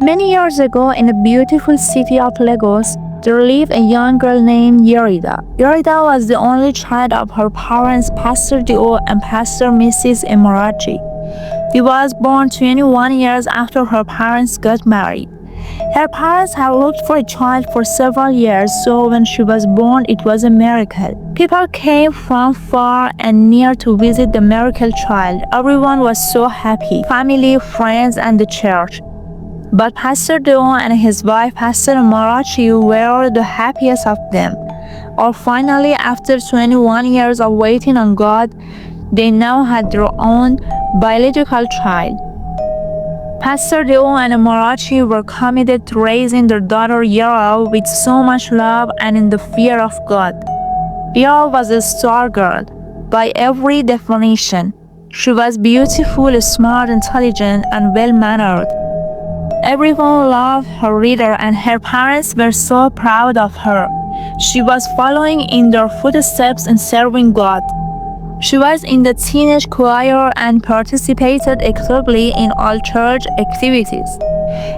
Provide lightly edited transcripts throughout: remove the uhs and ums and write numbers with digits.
Many years ago, in the beautiful city of Lagos, there lived a young girl named Yerida. Yerida was the only child of her parents, Pastor Dio and Pastor Mrs. Emarachi. She was born 21 years after her parents got married. Her parents had looked for a child for several years, so when she was born, it was a miracle. People came from far and near to visit the miracle child. Everyone was so happy, family, friends, and the church. But Pastor Dio and his wife, Pastor Marachi, were the happiest of them. Or finally, after 21 years of waiting on God, they now had their own biological child. Pastor Dio and Marachi were committed to raising their daughter Yara with so much love and in the fear of God. Yara was a star girl by every definition. She was beautiful, smart, intelligent, and well-mannered. Everyone loved her reader, and her parents were so proud of her. She was following in their footsteps in serving God. She was in the teenage choir and participated actively in all church activities.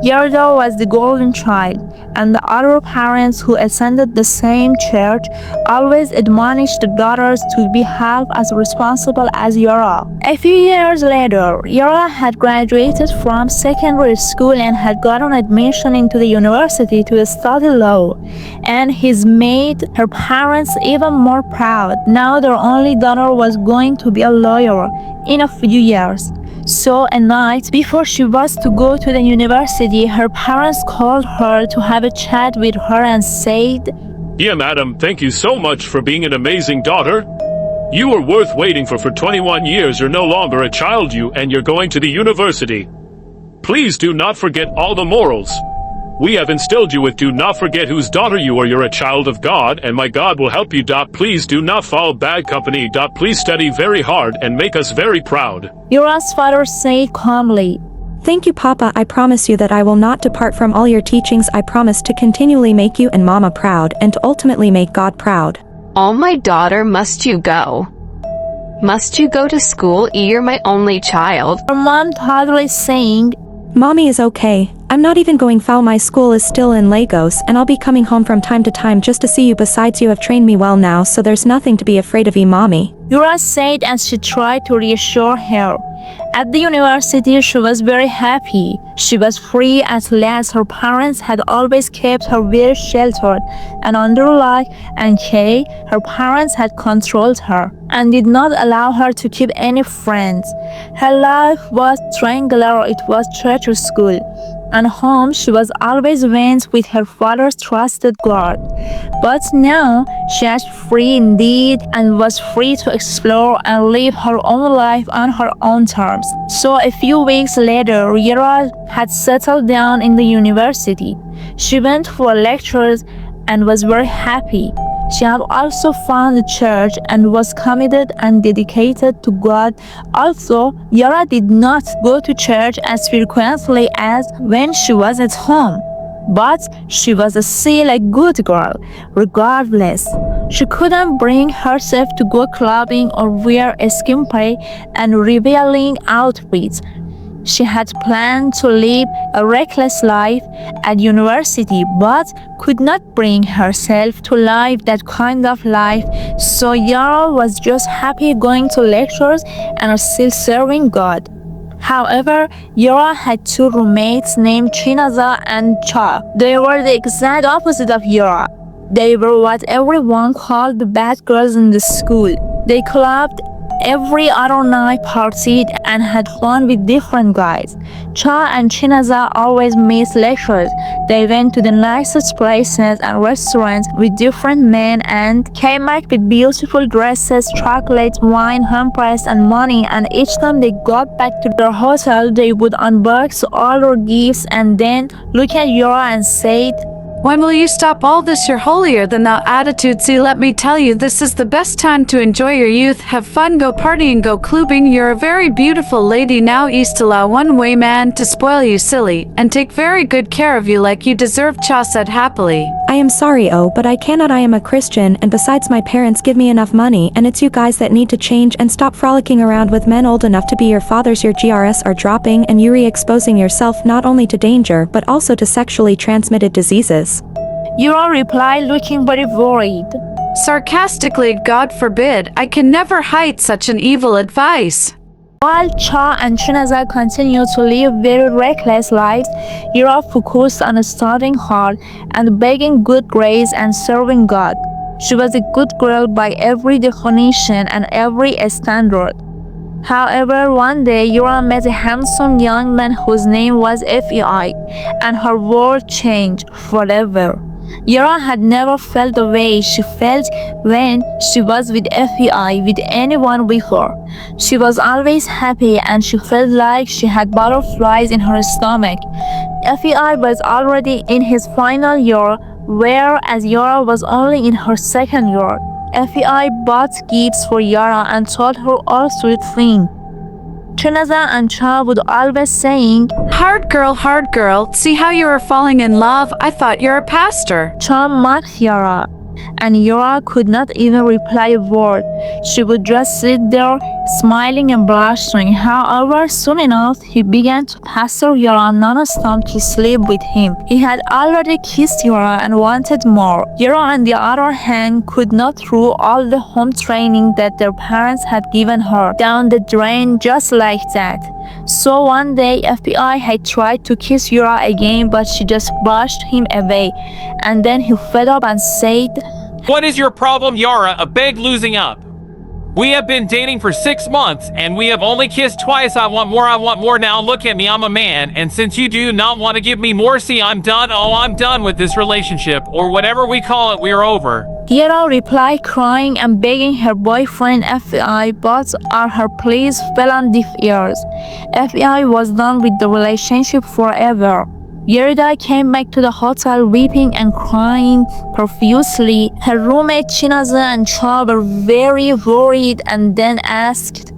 Yerda was the golden child, and the other parents who attended the same church always admonished the daughters to be half as responsible as Yara. A few years later, Yara had graduated from secondary school and had gotten admission into the university to study law, and his made her parents even more proud. Now their only daughter was going to be a lawyer in a few years. So a night before she was to go to the university, her parents called her to have a chat with her and said, "Dear madam, thank you so much for being an amazing daughter. You were worth waiting for 21 years. You're no longer a child, and you're going to the university. Please do not forget all the morals we have instilled you with. Do not forget whose daughter you are. You're a child of God, and my God will help you. Please do not follow bad company. Please study very hard and make us very proud." Yara's father said calmly, "Thank you, Papa. I promise you that I will not depart from all your teachings. I promise to continually make you and Mama proud and to ultimately make God proud." "Oh, my daughter, must you go? Must you go to school? You're my only child." Her mom totally saying, "Mommy is okay. I'm not even going foul. My school is still in Lagos, and I'll be coming home from time to time just to see you. Besides, you have trained me well now, so there's nothing to be afraid of, Mommy." Yara said as she tried to reassure her. At the university, she was very happy. She was free at last. Her parents had always kept her very sheltered, and under lock and key, her parents had controlled her and did not allow her to keep any friends. Her life was triangular. It was church or school, and home she was always went with her father's trusted God. But now she was free indeed and was free to explore and live her own life on her own terms. So a few weeks later, Yara had settled down in the university. She went for lectures and was very happy. She had also found the church and was committed and dedicated to God. Also, Yara did not go to church as frequently as when she was at home. But she was still a good girl, regardless. She couldn't bring herself to go clubbing or wear a skimpy and revealing outfits. She had planned to live a reckless life at university, but could not bring herself to live that kind of life. So Yara was just happy going to lectures and still serving God. However, Yara had two roommates named Chinaza and Cha. They were the exact opposite of Yara. They were what everyone called the bad girls in the school. They clubbed every other night, partied, and had fun with different guys. Cha and Chinaza always missed lectures. They went to the nicest places and restaurants with different men and came back with beautiful dresses, chocolate, wine, handpress, and money. And each time they got back to their hotel, they would unbox all their gifts and then look at Yara and say, "When will you stop all this you're holier than thou attitude? See, let me tell you, this is the best time to enjoy your youth, have fun, go partying, go clubbing. You're a very beautiful lady now. East allow one way man to spoil you silly and take very good care of you like you deserve," Cha said happily. I am sorry, oh, but I cannot. I am a Christian, and besides my parents give me enough money, and it's you guys that need to change and stop frolicking around with men old enough to be your fathers. Your GRS are dropping and you're exposing yourself not only to danger but also to sexually transmitted diseases. Yura replied, looking very worried. Sarcastically, God forbid, I can never hide such an evil advice. While Cha and Chinaza continued to live very reckless lives, Yura focused on studying hard and begging good grades and serving God. She was a good girl by every definition and every standard. However, one day Yura met a handsome young man whose name was Fei, and her world changed forever. Yura had never felt the way she felt when she was with Fei, with anyone before. She was always happy and she felt like she had butterflies in her stomach. Fei was already in his final year, whereas Yura was only in her second year. Fei bought gifts for Yura and told her all sweet things. Chinaza and Cha would always saying, Hard girl, see how you are falling in love. I thought you're a pastor. Cha mocked Yura, and Yura could not even reply a word. She would just sit there, smiling and blushing. However, soon enough, he began to pester Yura non-stop to sleep with him. He had already kissed Yura and wanted more. Yura, on the other hand, could not throw all the home training that their parents had given her down the drain just like that. So one day, Fei had tried to kiss Yura again, but she just brushed him away. And then he fed up and said, What is your problem, Yara? A big losing up. We have been dating for 6 months, and we have only kissed twice. I want more now. Look at me, I'm a man, and since you do not want to give me more, see, I'm done. Oh, I'm done with this relationship, or whatever we call it, we are over. Yura replied, crying and begging her boyfriend Fei, but all her pleas fell on deaf ears. Fei was done with the relationship forever. Yerida came back to the hotel weeping and crying profusely. Her roommate Chinaza and Cha were very worried and then asked,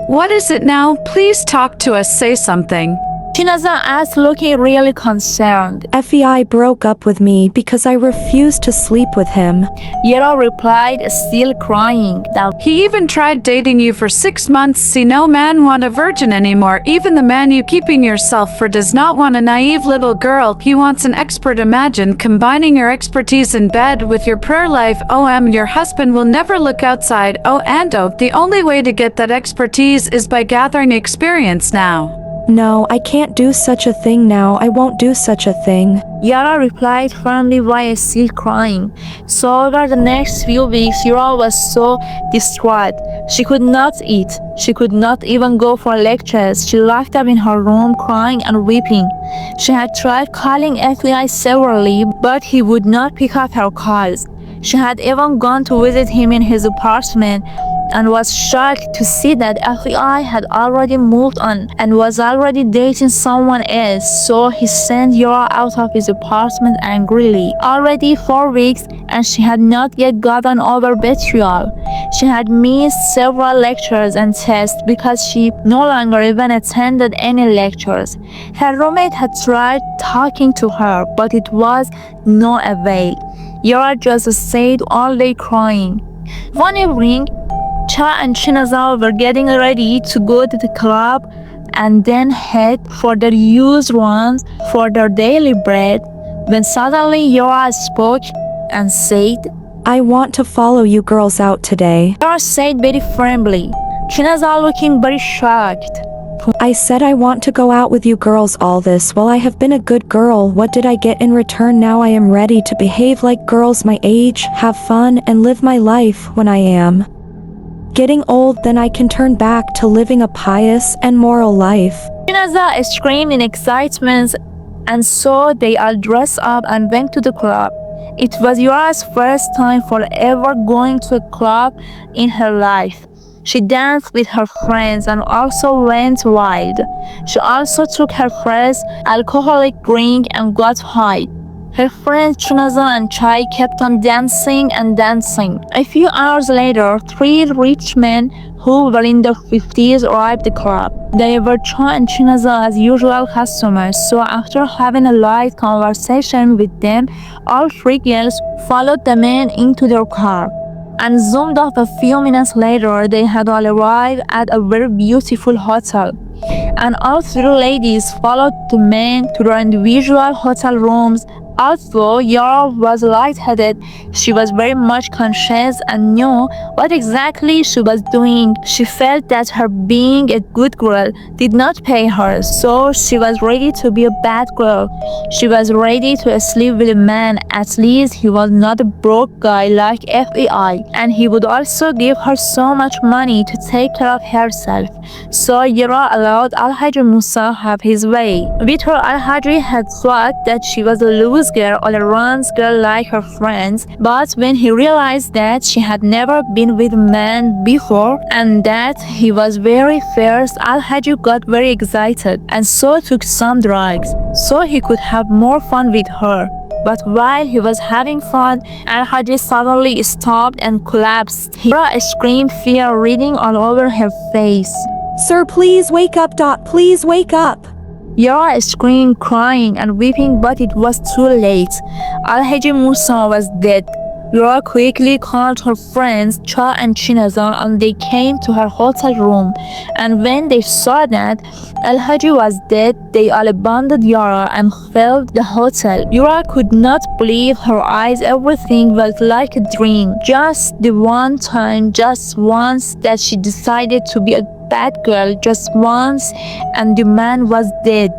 What is it now? Please talk to us, say something. Chinaza asked, looking really concerned. Fei broke up with me because I refused to sleep with him. Yera replied, still crying. He even tried dating you for 6 months. See, no man want a virgin anymore. Even the man you keeping yourself for does not want a naive little girl. He wants an expert. Imagine combining your expertise in bed with your prayer life. Your husband will never look outside. The only way to get that expertise is by gathering experience now. No, I can't do such a thing now. I won't do such a thing. Yara replied firmly while still crying. So over the next few weeks, Yara was so distraught. She could not eat. She could not even go for lectures. She locked up in her room crying and weeping. She had tried calling FBI severally, but he would not pick up her calls. She had even gone to visit him in his apartment and was shocked to see that FBI had already moved on and was already dating someone else, so he sent Yara out of his apartment angrily. Already 4 weeks and she had not yet gotten over betrayal. She had missed several lectures and tests because she no longer even attended any lectures. Her roommate had tried talking to her, but it was no avail. Yara just stayed all day crying. One evening, Cha and Chinaza were getting ready to go to the club and then head for their used runs for their daily bread when suddenly Yara spoke and said, I want to follow you girls out today. Yara said very firmly, Chinaza looking very shocked. I said I want to go out with you girls. All this while I have been a good girl. What did I get in return? Now I am ready to behave like girls my age, have fun, and live my life when I am getting old. Then I can turn back to living a pious and moral life. Chinaza screamed in excitement, and so they all dressed up and went to the club. It was Yara's first time for ever going to a club in her life. She danced with her friends and also went wild. She also took her first alcoholic drink and got high. Her friends Chunaza and Chai kept on dancing and dancing. A few hours later, three rich men who were in their 50s arrived at the club. They were Chai and Chunaza as usual customers, so after having a light conversation with them, all three girls followed the men into their car. And zoomed up a few minutes later, they had all arrived at a very beautiful hotel. And all three ladies followed the men to their individual hotel rooms. Although Yara was lightheaded, she was very much conscious and knew what exactly she was doing. She felt that her being a good girl did not pay her, so she was ready to be a bad girl. She was ready to sleep with a man. At least he was not a broke guy like FBI, and he would also give her so much money to take care of herself. So Yara allowed Al-Hajj Musa have his way. With her, Al-Hajj had thought that she was a loose girl or a runs girl like her friends, but when he realized that she had never been with a man before and that he was very fierce, Al-Hajj got very excited and so took some drugs so he could have more fun with her. But while he was having fun, Al-Hajj suddenly stopped and collapsed. Yara screamed, fear reading all over her face. Sir, please wake up. Please wake up. Yara screamed, crying and weeping, but it was too late. Al-Hajj Musa was dead. Yara quickly called her friends Cha and Chinaza and they came to her hotel room. And when they saw that Al-Hajj was dead, they all abandoned Yara and fled the hotel. Yara could not believe her eyes. Everything was like a dream. Just the one time, just once, that she decided to be a bad girl, just once, and the man was dead.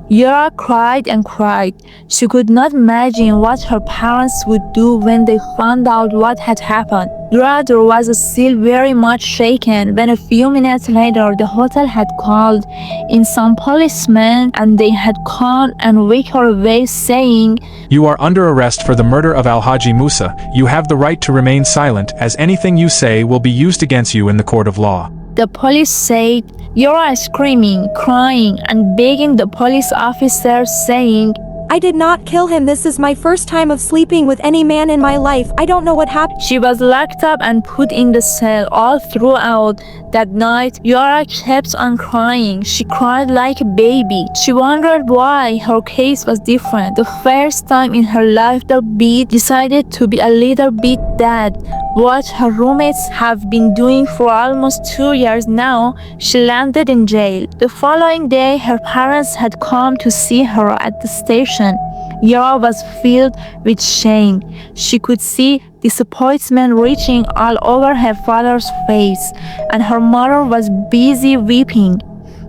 Yara cried and cried. She could not imagine what her parents would do when they found out what had happened. Yara was still very much shaken when a few minutes later the hotel had called in some policemen and they had come and wake her away saying, "You are under arrest for the murder of Al-Hajj Musa. You have the right to remain silent, as anything you say will be used against you in the court of law." The police said, Yara screaming, crying, and begging the police officer, saying, I did not kill him. This is my first time of sleeping with any man in my life. I don't know what happened. She was locked up and put in the cell. All throughout that night, Yara kept on crying. She cried like a baby. She wondered why her case was different. The first time in her life that Beat decided to be a little bit dead. What her roommates have been doing for almost 2 years now, she landed in jail. The following day, her parents had come to see her at the station. Yara was filled with shame. She could see disappointment reaching all over her father's face, and her mother was busy weeping.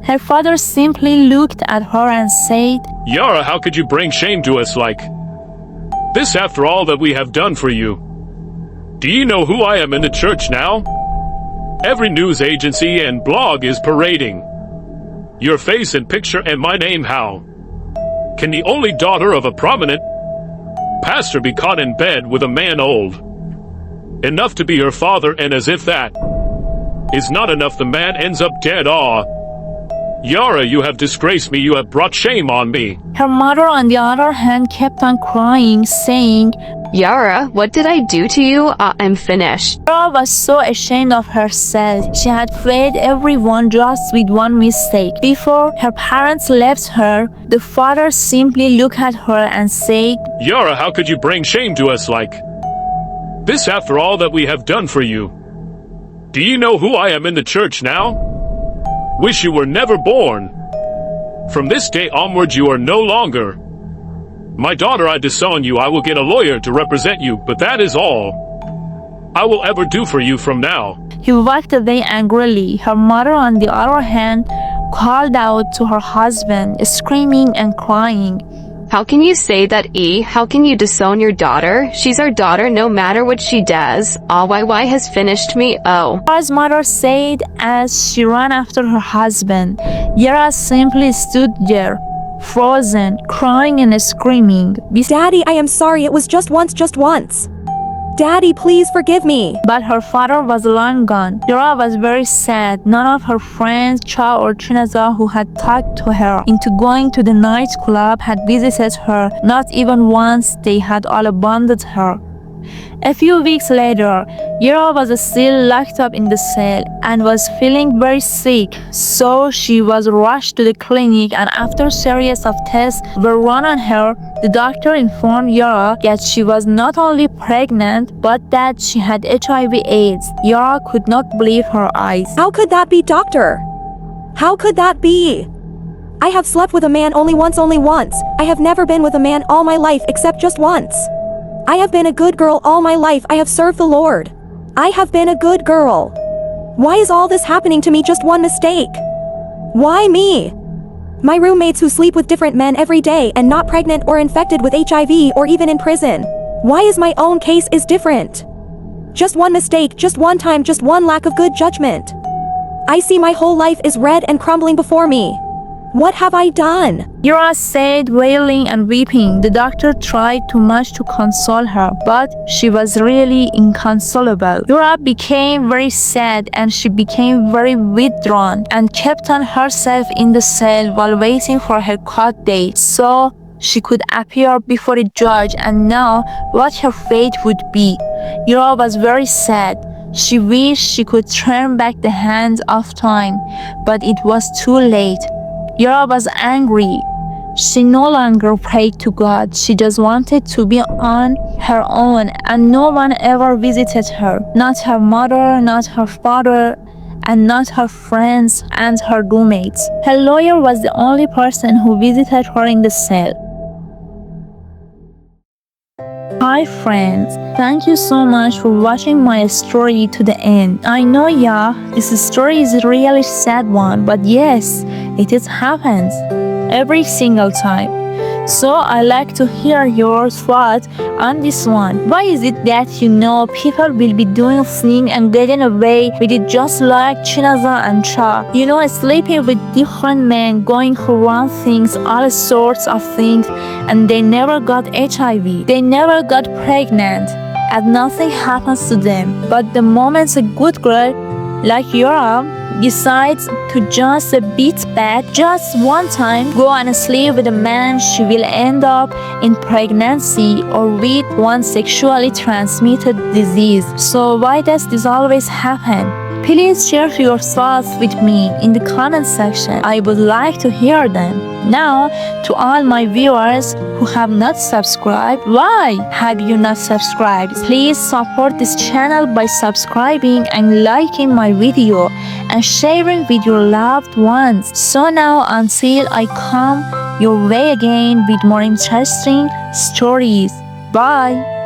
Her father simply looked at her and said, Yara, how could you bring shame to us like this after all that we have done for you? Do you know who I am in the church now? Every news agency and blog is parading your face and picture and my name. How can the only daughter of a prominent pastor be caught in bed with a man old enough to be her father, and as if that is not enough, the man ends up dead? Yara, you have disgraced me. You have brought shame on me. Her mother, on the other hand, kept on crying, saying, Yara, what did I do to you? I'm finished. Yara was so ashamed of herself. She had failed everyone just with one mistake. Before her parents left her, the father simply looked at her and said, Yara, how could you bring shame to us like this after all that we have done for you? Do you know who I am in the church now? Wish you were never born. From this day onwards, you are no longer my daughter. I disown you. I will get a lawyer to represent you, but that is all I will ever do for you from now. He walked away angrily. Her mother, on the other hand, called out to her husband, screaming and crying. How can you say that, How can you disown your daughter? She's our daughter no matter what she does. YY has finished me. Yara's mother said as she ran after her husband. Yara simply stood there, frozen, crying and screaming. Daddy, I am sorry. It was just once. Daddy, please forgive me. But her father was long gone. Yara was very sad. None of her friends, Cha or Chinaza, who had talked to her into going to the nightclub, had visited her. Not even once. They had all abandoned her. A few weeks later, Yara was still locked up in the cell and was feeling very sick. So she was rushed to the clinic, and after a series of tests were run on her, the doctor informed Yara that she was not only pregnant, but that she had HIV/AIDS. Yara could not believe her eyes. How could that be, doctor? How could that be? I have slept with a man only once. I have never been with a man all my life except just once. I have been a good girl all my life. I have served the Lord. I have been a good girl. Why is all this happening to me? Just one mistake. Why me? My roommates who sleep with different men every day and not pregnant or infected with HIV or even in prison. Why is my own case is different? Just one mistake, just one time, just one lack of good judgment. I see my whole life is red and crumbling before me. What have I done? Yara said, wailing and weeping. The doctor tried too much to console her, but she was really inconsolable. Yara became very sad and she became very withdrawn and kept on herself in the cell while waiting for her court date so she could appear before a judge and know what her fate would be. Yara was very sad. She wished she could turn back the hands of time, but it was too late. Yara was angry. She no longer prayed to God. She just wanted to be on her own, and no one ever visited her. Not her mother, not her father, and not her friends and her roommates. Her lawyer was the only person who visited her in the cell. Hi friends, thank you so much for watching my story to the end. I know, yeah, this story is a really sad one, but yes, it happens every single time. So I like to hear your thoughts on this one. Why is it that people will be doing things and getting away with it just like Chinaza and Cha? Sleeping with different men, going around things, all sorts of things, and they never got HIV. They never got pregnant, and nothing happens to them. But the moment a good girl like Yara decides to just beat back just one time, go and sleep with a man, she will end up in pregnancy or with one sexually transmitted disease. So why does this always happen? Please share your thoughts with me in the comment section. I would like to hear them. Now, to all my viewers who have not subscribed, why have you not subscribed? Please support this channel by subscribing and liking my video and sharing with your loved ones. So now, until I come your way again with more interesting stories. Bye.